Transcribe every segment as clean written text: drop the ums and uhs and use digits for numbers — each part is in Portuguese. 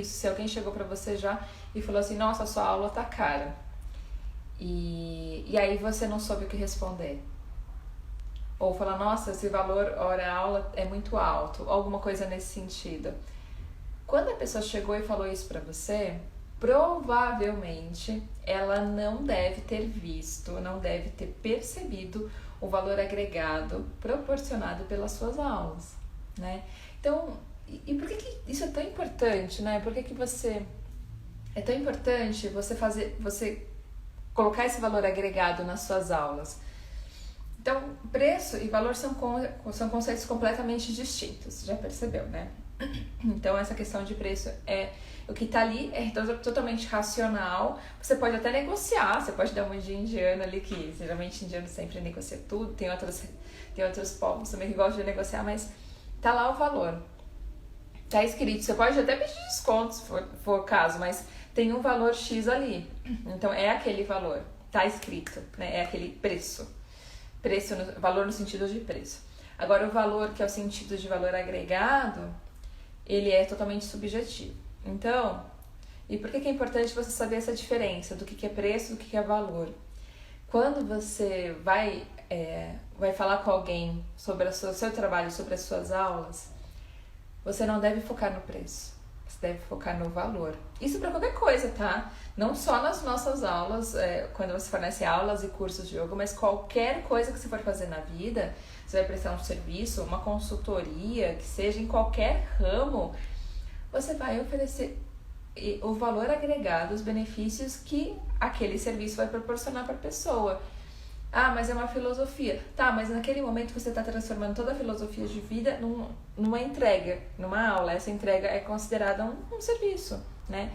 isso, se alguém chegou pra você já e falou assim, nossa, sua aula tá cara. E aí você não soube o que responder. Ou falar, nossa, esse valor hora-aula é muito alto, alguma coisa nesse sentido. Quando a pessoa chegou e falou isso pra você, provavelmente ela não deve ter visto, não deve ter percebido o valor agregado proporcionado pelas suas aulas, né? Então, e por que isso é tão importante, né? Por que você é tão importante você colocar esse valor agregado nas suas aulas? Então, preço e valor são conceitos completamente distintos, já percebeu, né? Então, essa questão de preço o que tá ali é totalmente racional. Você pode até negociar, você pode dar uma de indiano ali, que geralmente indiano sempre negocia tudo, tem outros povos também que gostam de negociar, mas tá lá o valor. Tá escrito, você pode até pedir desconto, se for o caso, mas tem um valor X ali. Então, é aquele valor, tá escrito, né? É aquele preço. Valor no sentido de preço. Agora, o valor, que é o sentido de valor agregado, ele é totalmente subjetivo. Então, e por que é importante você saber essa diferença do que é preço e do que é valor? Quando você vai falar com alguém sobre o seu trabalho, sobre as suas aulas, você não deve focar no preço. Você deve focar no valor. Isso para qualquer coisa, tá? Não só nas nossas aulas, quando você fornece aulas e cursos de yoga, mas qualquer coisa que você for fazer na vida, você vai prestar um serviço, uma consultoria, que seja em qualquer ramo, você vai oferecer o valor agregado, os benefícios que aquele serviço vai proporcionar para a pessoa. Ah, mas é uma filosofia. Tá, mas naquele momento você está transformando toda a filosofia de vida numa entrega, numa aula. Essa entrega é considerada um serviço, né?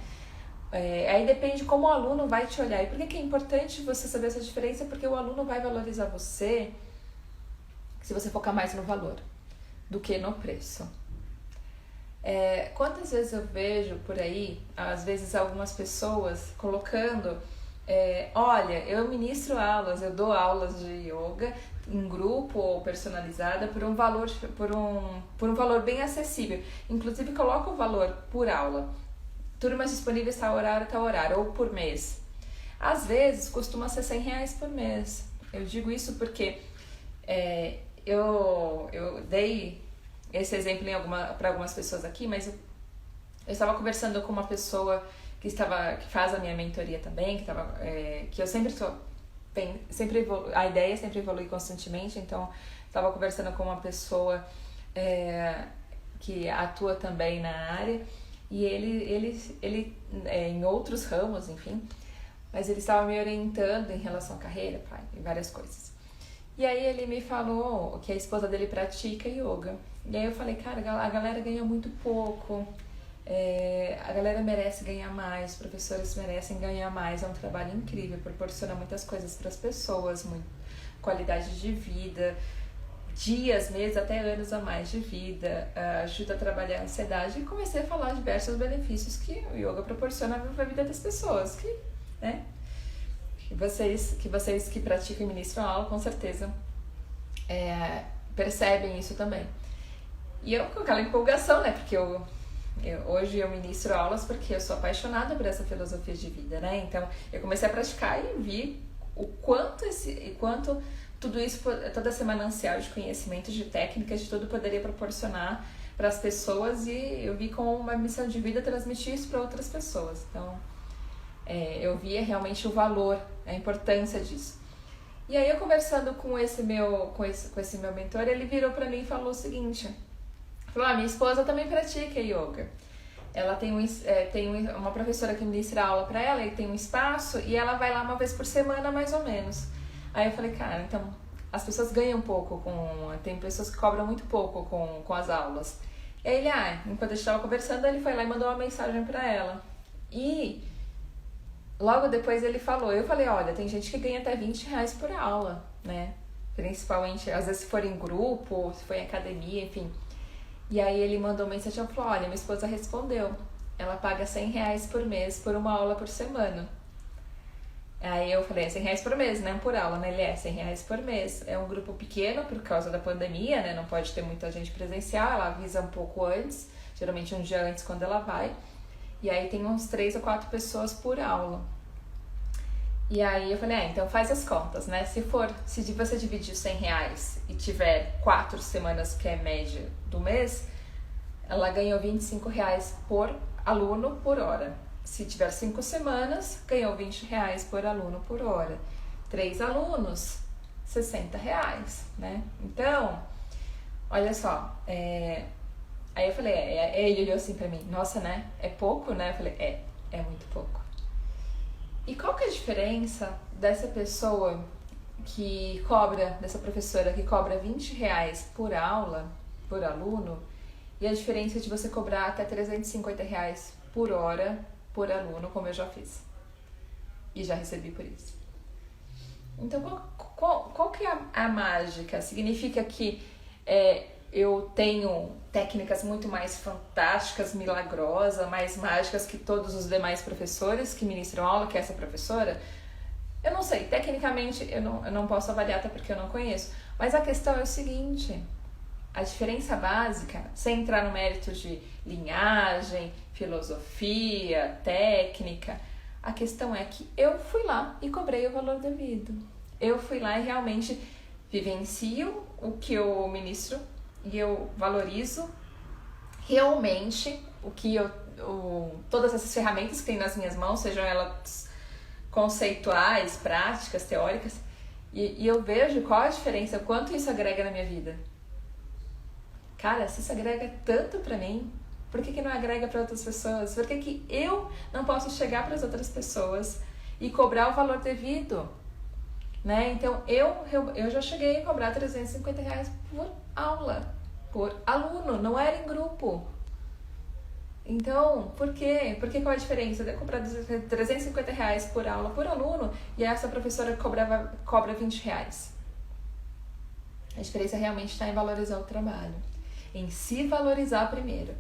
Aí depende como o aluno vai te olhar. E por que é importante você saber essa diferença? Porque o aluno vai valorizar você se você focar mais no valor do que no preço. Quantas vezes eu vejo por aí, às vezes algumas pessoas colocando, olha, eu ministro aulas, eu dou aulas de yoga em grupo ou personalizada por um valor bem acessível. Inclusive coloca o valor por aula. Turmas disponíveis tal horário, ou por mês. Às vezes costuma ser R$100 por mês. Eu digo isso porque eu dei esse exemplo para algumas pessoas aqui, mas eu estava conversando com uma pessoa que faz a minha mentoria também, que eu sempre a ideia sempre evolui constantemente, então estava conversando com uma pessoa que atua também na área, e ele em outros ramos, enfim, mas ele estava me orientando em relação à carreira, e várias coisas. E aí ele me falou que a esposa dele pratica yoga. E aí eu falei, cara, a galera ganha muito pouco, a galera merece ganhar mais, os professores merecem ganhar mais, é um trabalho incrível, proporciona muitas coisas para as pessoas, qualidade de vida, dias, meses, até anos a mais de vida, ajuda a trabalhar a ansiedade, e comecei a falar diversos benefícios que o yoga proporciona para a vida das pessoas, né? Que vocês que praticam e ministram aula, com certeza, percebem isso também. E eu com aquela empolgação, né? Porque hoje eu ministro aulas porque eu sou apaixonada por essa filosofia de vida, né? Então, eu comecei a praticar e vi o quanto tudo isso, toda essa manancial de conhecimento, de técnicas, de tudo poderia proporcionar para as pessoas, e eu vi como uma missão de vida transmitir isso para outras pessoas. Então, eu via realmente o valor, a importância disso. E aí eu conversando com esse meu mentor, ele virou para mim e falou o seguinte, falou, minha esposa também pratica yoga. Ela tem uma professora que ministra aula para ela, e tem um espaço, e ela vai lá uma vez por semana, mais ou menos. Aí eu falei, cara, então as pessoas ganham pouco tem pessoas que cobram muito pouco com as aulas. E aí ele, enquanto a gente estava conversando, ele foi lá e mandou uma mensagem para ela. E logo depois eu falei, olha, tem gente que ganha até R$20 por aula, né? Principalmente, às vezes se for em grupo, se for em academia, enfim. E aí ele mandou mensagem e falou, olha, minha esposa respondeu, ela paga R$100 por mês por uma aula por semana. Aí eu falei, R$100 por mês, não por aula, né? Ele R$100 por mês. É um grupo pequeno por causa da pandemia, né? Não pode ter muita gente presencial, ela avisa um pouco antes, geralmente um dia antes quando ela vai. E aí tem uns 3 ou 4 pessoas por aula. E aí eu falei, então faz as contas, né? Se você dividir R$100 e tiver 4 semanas, que é a média do mês, ela ganhou R$25 por aluno por hora. Se tiver 5 semanas, ganhou R$20 por aluno por hora. 3 alunos, R$60, né? Então, olha só, aí eu falei, ele olhou assim pra mim, nossa, né? É pouco, né? Eu falei, é muito pouco. E qual que é a diferença dessa pessoa que cobra, dessa professora que cobra R$20 por aula, por aluno, e a diferença de você cobrar até R$350 por hora, por aluno, como eu já fiz. E já recebi por isso. Então, qual que é a mágica? Significa que eu tenho técnicas muito mais fantásticas, milagrosas, mais mágicas que todos os demais professores que ministram aula, que essa professora? Eu não sei, tecnicamente eu não posso avaliar, até porque eu não conheço. Mas a questão é o seguinte, a diferença básica, sem entrar no mérito de linhagem, filosofia, técnica, a questão é que eu fui lá e cobrei o valor devido. Eu fui lá e realmente vivencio o que eu ministro e eu valorizo realmente todas essas ferramentas que tem nas minhas mãos, sejam elas conceituais, práticas, teóricas, e eu vejo qual a diferença, o quanto isso agrega na minha vida. Cara, se isso agrega tanto pra mim, por que não agrega para outras pessoas? Por que eu não posso chegar para as outras pessoas e cobrar o valor devido? Né? Então, eu já cheguei a cobrar R$350 por aula, por aluno, não era em grupo. Então, por quê? Porque qual a diferença de eu cobrar R$350 por aula, por aluno, e essa professora cobra R$20? A diferença realmente está em valorizar o trabalho, em se valorizar primeiro.